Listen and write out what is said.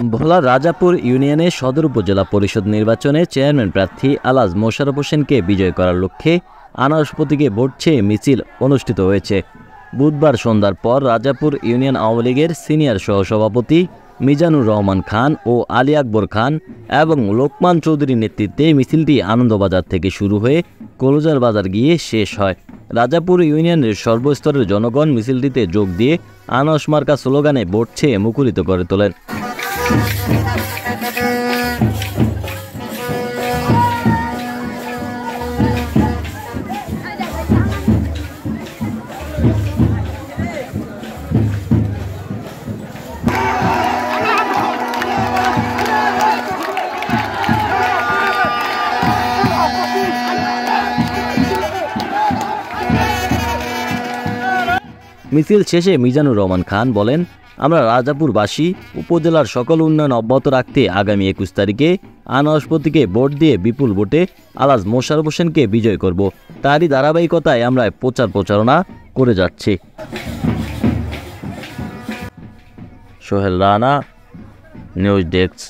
ভোলার রাজাপুর ইউনিয়নে সদর উপজেলা পরিষদ নির্বাচনে চেয়ারম্যান প্রার্থী আলহাজ মোশাররফ হোসেনকে বিজয় করার লক্ষ্যে আনারস প্রতীকে ভোট চেয়ে মিছিল অনুষ্ঠিত হয়েছে। বুধবার সন্ধ্যার পর রাজাপুর ইউনিয়ন আওয়ামী লীগের সিনিয়র সহসভাপতি মিজানুর রহমান খান ও আলী আকবর খান এবং লোকমান চৌধুরীর নেতৃত্বে মিছিলটি আনন্দবাজার থেকে শুরু হয়ে কলুজার বাজার গিয়ে শেষ হয়। রাজাপুর ইউনিয়নের সর্বস্তরের জনগণ মিছিলটিতে যোগ দিয়ে আনারস মার্কা স্লোগানে ভোট চেয়ে মুখরিত করে তোলেন। মিছিল শেষে মিজানুর রহমান খান বলেন, আমরা রাজাপুরবাসী উপজেলার সকল উন্নয়ন অব্যাহত রাখতে আগামী 21 তারিখে আনারস প্রতীকে ভোট দিয়ে বিপুল ভোটে আলহাজ মোশাররফ হোসেনকে বিজয় করব। তারই ধারাবাহিকতায় আমরা প্রচারণা করে যাচ্ছি। Sohel Rana, news desk.